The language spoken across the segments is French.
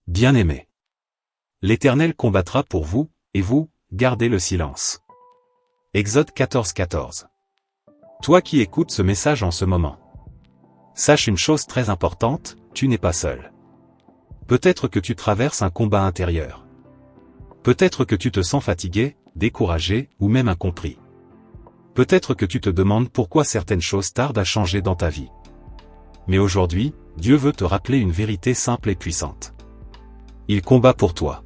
Bien-aimés, l'Éternel combattra pour vous, et vous, gardez le silence. Exode 14:14. Toi qui écoutes ce message en ce moment, sache une chose très importante, tu n'es pas seul. Peut-être que tu traverses un combat intérieur. Peut-être que tu te sens fatigué, découragé, ou même incompris. Peut-être que tu te demandes pourquoi certaines choses tardent à changer dans ta vie. Mais aujourd'hui, Dieu veut te rappeler une vérité simple et puissante. Il combat pour toi.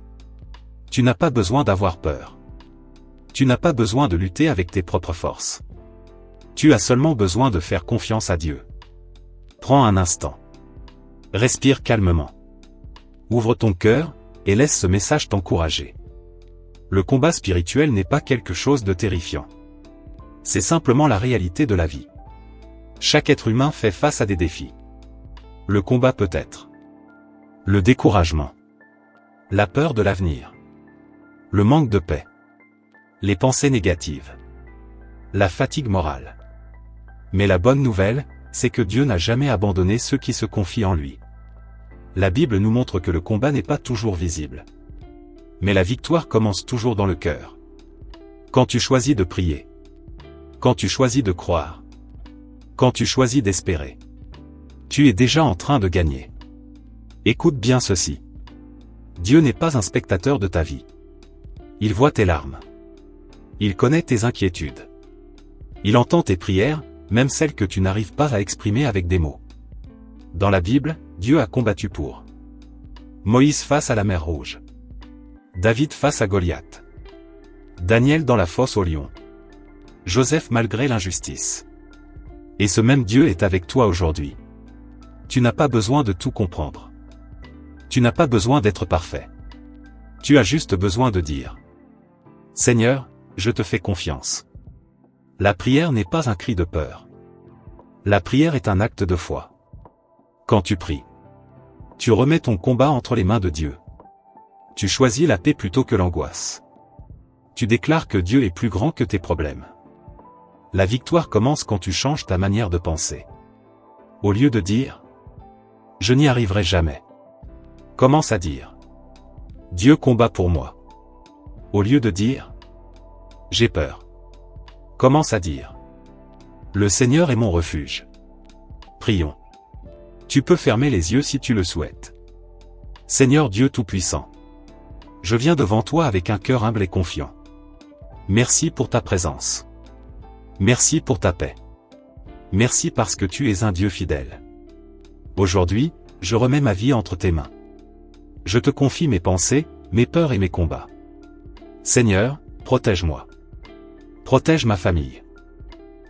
Tu n'as pas besoin d'avoir peur. Tu n'as pas besoin de lutter avec tes propres forces. Tu as seulement besoin de faire confiance à Dieu. Prends un instant. Respire calmement. Ouvre ton cœur, et laisse ce message t'encourager. Le combat spirituel n'est pas quelque chose de terrifiant. C'est simplement la réalité de la vie. Chaque être humain fait face à des défis. Le combat peut être le découragement, la peur de l'avenir, le manque de paix, les pensées négatives, la fatigue morale. Mais la bonne nouvelle, c'est que Dieu n'a jamais abandonné ceux qui se confient en lui. La Bible nous montre que le combat n'est pas toujours visible. Mais la victoire commence toujours dans le cœur. Quand tu choisis de prier, quand tu choisis de croire, quand tu choisis d'espérer, tu es déjà en train de gagner. Écoute bien ceci. Dieu n'est pas un spectateur de ta vie. Il voit tes larmes. Il connaît tes inquiétudes. Il entend tes prières, même celles que tu n'arrives pas à exprimer avec des mots. Dans la Bible, Dieu a combattu pour Moïse face à la mer Rouge, David face à Goliath, Daniel dans la fosse au lion, Joseph malgré l'injustice. Et ce même Dieu est avec toi aujourd'hui. Tu n'as pas besoin de tout comprendre. Tu n'as pas besoin d'être parfait. Tu as juste besoin de dire « Seigneur, je te fais confiance ». La prière n'est pas un cri de peur. La prière est un acte de foi. Quand tu pries, tu remets ton combat entre les mains de Dieu. Tu choisis la paix plutôt que l'angoisse. Tu déclares que Dieu est plus grand que tes problèmes. La victoire commence quand tu changes ta manière de penser. Au lieu de dire « Je n'y arriverai jamais », commence à dire « Dieu combat pour moi ». Au lieu de dire « J'ai peur », commence à dire « Le Seigneur est mon refuge ». Prions. Tu peux fermer les yeux si tu le souhaites. Seigneur Dieu Tout-Puissant, je viens devant toi avec un cœur humble et confiant. Merci pour ta présence. Merci pour ta paix. Merci parce que tu es un Dieu fidèle. Aujourd'hui, je remets ma vie entre tes mains. Je te confie mes pensées, mes peurs et mes combats. Seigneur, protège-moi. Protège ma famille.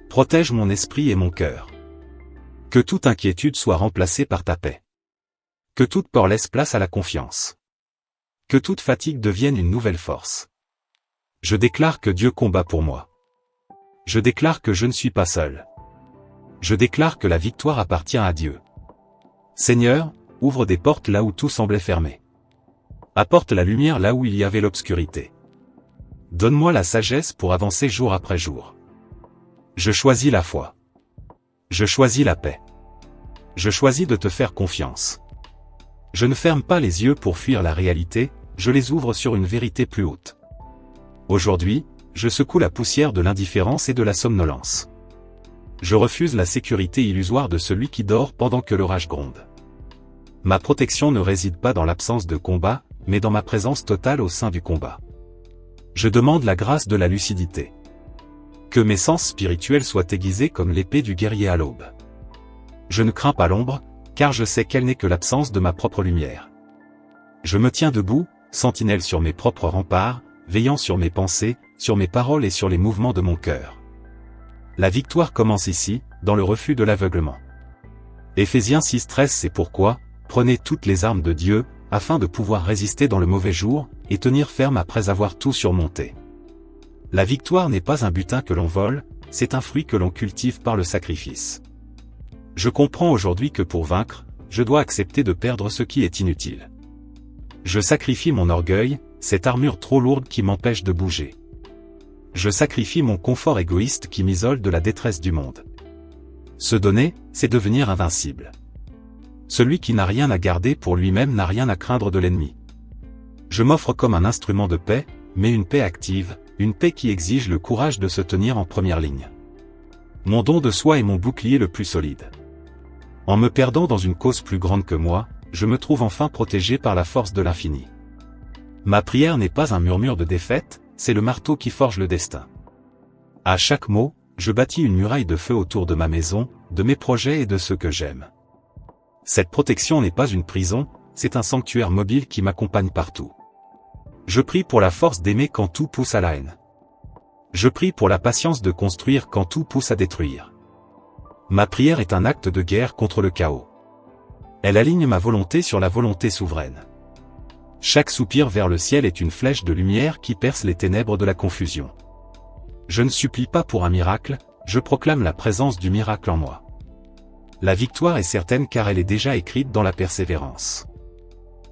Protège mon esprit et mon cœur. Que toute inquiétude soit remplacée par ta paix. Que toute peur laisse place à la confiance. Que toute fatigue devienne une nouvelle force. Je déclare que Dieu combat pour moi. Je déclare que je ne suis pas seul. Je déclare que la victoire appartient à Dieu. Seigneur, ouvre des portes là où tout semblait fermé. Apporte la lumière là où il y avait l'obscurité. Donne-moi la sagesse pour avancer jour après jour. Je choisis la foi. Je choisis la paix. Je choisis de te faire confiance. Je ne ferme pas les yeux pour fuir la réalité, je les ouvre sur une vérité plus haute. Aujourd'hui, je secoue la poussière de l'indifférence et de la somnolence. Je refuse la sécurité illusoire de celui qui dort pendant que l'orage gronde. Ma protection ne réside pas dans l'absence de combat, mais dans ma présence totale au sein du combat. Je demande la grâce de la lucidité. Que mes sens spirituels soient aiguisés comme l'épée du guerrier à l'aube. Je ne crains pas l'ombre, car je sais qu'elle n'est que l'absence de ma propre lumière. Je me tiens debout, sentinelle sur mes propres remparts, veillant sur mes pensées, sur mes paroles et sur les mouvements de mon cœur. La victoire commence ici, dans le refus de l'aveuglement. Éphésiens 6:13 C'est pourquoi, prenez toutes les armes de Dieu, afin de pouvoir résister dans le mauvais jour, et tenir ferme après avoir tout surmonté. La victoire n'est pas un butin que l'on vole, c'est un fruit que l'on cultive par le sacrifice. Je comprends aujourd'hui que pour vaincre, je dois accepter de perdre ce qui est inutile. Je sacrifie mon orgueil, cette armure trop lourde qui m'empêche de bouger. Je sacrifie mon confort égoïste qui m'isole de la détresse du monde. Se donner, c'est devenir invincible. Celui qui n'a rien à garder pour lui-même n'a rien à craindre de l'ennemi. Je m'offre comme un instrument de paix, mais une paix active, une paix qui exige le courage de se tenir en première ligne. Mon don de soi est mon bouclier le plus solide. En me perdant dans une cause plus grande que moi, je me trouve enfin protégé par la force de l'infini. Ma prière n'est pas un murmure de défaite, c'est le marteau qui forge le destin. À chaque mot, je bâtis une muraille de feu autour de ma maison, de mes projets et de ceux que j'aime. Cette protection n'est pas une prison, c'est un sanctuaire mobile qui m'accompagne partout. Je prie pour la force d'aimer quand tout pousse à la haine. Je prie pour la patience de construire quand tout pousse à détruire. Ma prière est un acte de guerre contre le chaos. Elle aligne ma volonté sur la volonté souveraine. Chaque soupir vers le ciel est une flèche de lumière qui perce les ténèbres de la confusion. Je ne supplie pas pour un miracle, je proclame la présence du miracle en moi. La victoire est certaine car elle est déjà écrite dans la persévérance.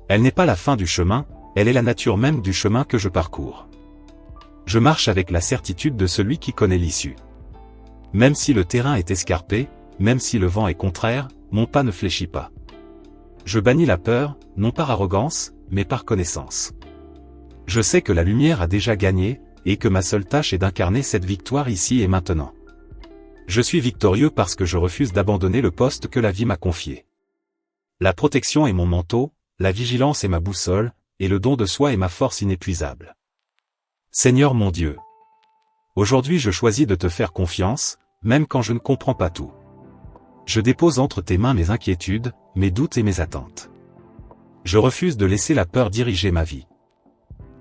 Elle n'est pas la fin du chemin, elle est la nature même du chemin que je parcours. Je marche avec la certitude de celui qui connaît l'issue. Même si le terrain est escarpé, même si le vent est contraire, mon pas ne fléchit pas. Je bannis la peur, non par arrogance, mais par connaissance. Je sais que la lumière a déjà gagné, et que ma seule tâche est d'incarner cette victoire ici et maintenant. Je suis victorieux parce que je refuse d'abandonner le poste que la vie m'a confié. La protection est mon manteau, la vigilance est ma boussole, et le don de soi est ma force inépuisable. Seigneur mon Dieu, aujourd'hui je choisis de te faire confiance, même quand je ne comprends pas tout. Je dépose entre tes mains mes inquiétudes, mes doutes et mes attentes. Je refuse de laisser la peur diriger ma vie.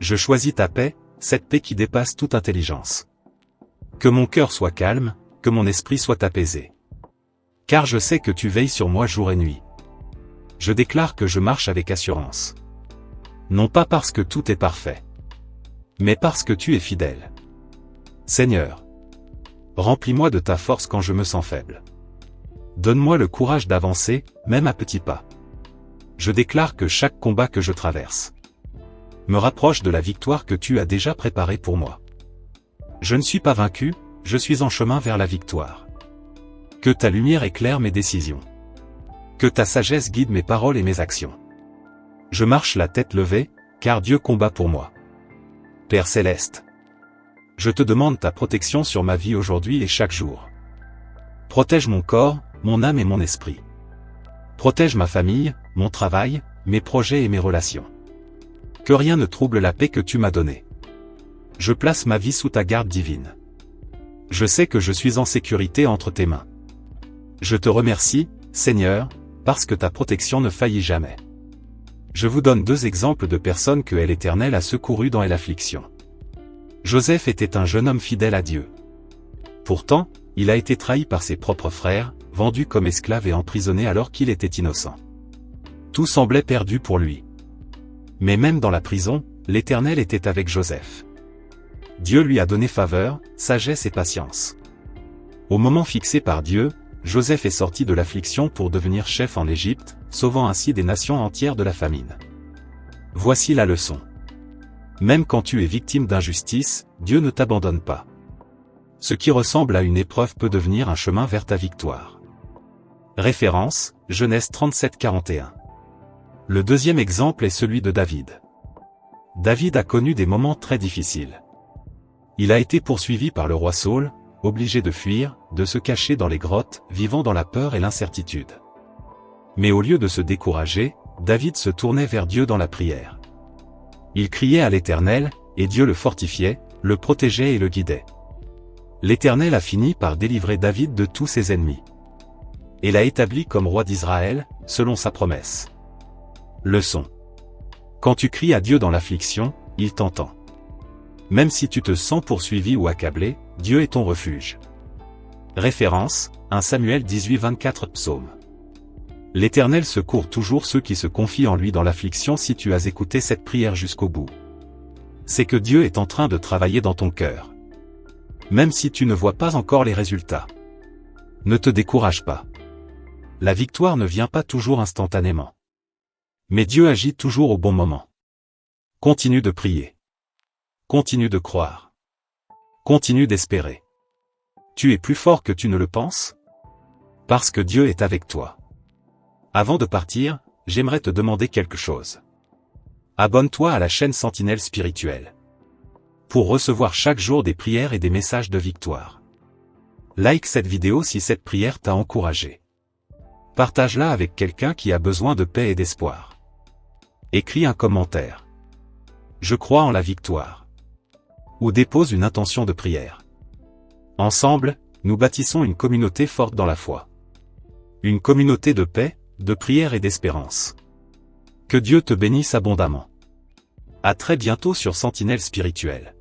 Je choisis ta paix, cette paix qui dépasse toute intelligence. Que mon cœur soit calme, que mon esprit soit apaisé. Car je sais que tu veilles sur moi jour et nuit. Je déclare que je marche avec assurance. Non pas parce que tout est parfait, mais parce que tu es fidèle. Seigneur, remplis-moi de ta force quand je me sens faible. Donne-moi le courage d'avancer, même à petits pas. Je déclare que chaque combat que je traverse me rapproche de la victoire que tu as déjà préparée pour moi. Je ne suis pas vaincu, je suis en chemin vers la victoire. Que ta lumière éclaire mes décisions. Que ta sagesse guide mes paroles et mes actions. Je marche la tête levée, car Dieu combat pour moi. Père Céleste, je te demande ta protection sur ma vie aujourd'hui et chaque jour. Protège mon corps, mon âme et mon esprit. Protège ma famille, mon travail, mes projets et mes relations. Que rien ne trouble la paix que tu m'as donnée. Je place ma vie sous ta garde divine. Je sais que je suis en sécurité entre tes mains. Je te remercie, Seigneur, parce que ta protection ne faillit jamais. Je vous donne deux exemples de personnes que l'Éternel a secourues dans l'affliction. Joseph était un jeune homme fidèle à Dieu. Pourtant, il a été trahi par ses propres frères, vendu comme esclave et emprisonné alors qu'il était innocent. Tout semblait perdu pour lui. Mais même dans la prison, l'Éternel était avec Joseph. Dieu lui a donné faveur, sagesse et patience. Au moment fixé par Dieu, Joseph est sorti de l'affliction pour devenir chef en Égypte, sauvant ainsi des nations entières de la famine. Voici la leçon. Même quand tu es victime d'injustice, Dieu ne t'abandonne pas. Ce qui ressemble à une épreuve peut devenir un chemin vers ta victoire. Référence, Genèse 37-41. Le deuxième exemple est celui de David. David a connu des moments très difficiles. Il a été poursuivi par le roi Saül, obligé de fuir, de se cacher dans les grottes, vivant dans la peur et l'incertitude. Mais au lieu de se décourager, David se tournait vers Dieu dans la prière. Il criait à l'Éternel, et Dieu le fortifiait, le protégeait et le guidait. L'Éternel a fini par délivrer David de tous ses ennemis. Et l'a établi comme roi d'Israël, selon sa promesse. Leçon. Quand tu cries à Dieu dans l'affliction, il t'entend. Même si tu te sens poursuivi ou accablé, Dieu est ton refuge. Référence, 1 Samuel 18-24 Psaume. L'Éternel secourt toujours ceux qui se confient en lui dans l'affliction. Si tu as écouté cette prière jusqu'au bout, c'est que Dieu est en train de travailler dans ton cœur. Même si tu ne vois pas encore les résultats. Ne te décourage pas. La victoire ne vient pas toujours instantanément. Mais Dieu agit toujours au bon moment. Continue de prier. Continue de croire. Continue d'espérer. Tu es plus fort que tu ne le penses? Parce que Dieu est avec toi. Avant de partir, j'aimerais te demander quelque chose. Abonne-toi à la chaîne Sentinelle Spirituelle pour recevoir chaque jour des prières et des messages de victoire. Like cette vidéo si cette prière t'a encouragé. Partage-la avec quelqu'un qui a besoin de paix et d'espoir. Écris un commentaire. Je crois en la victoire. Ou dépose une intention de prière. Ensemble, nous bâtissons une communauté forte dans la foi. Une communauté de paix, de prière et d'espérance. Que Dieu te bénisse abondamment. À très bientôt sur Sentinelle Spirituelle.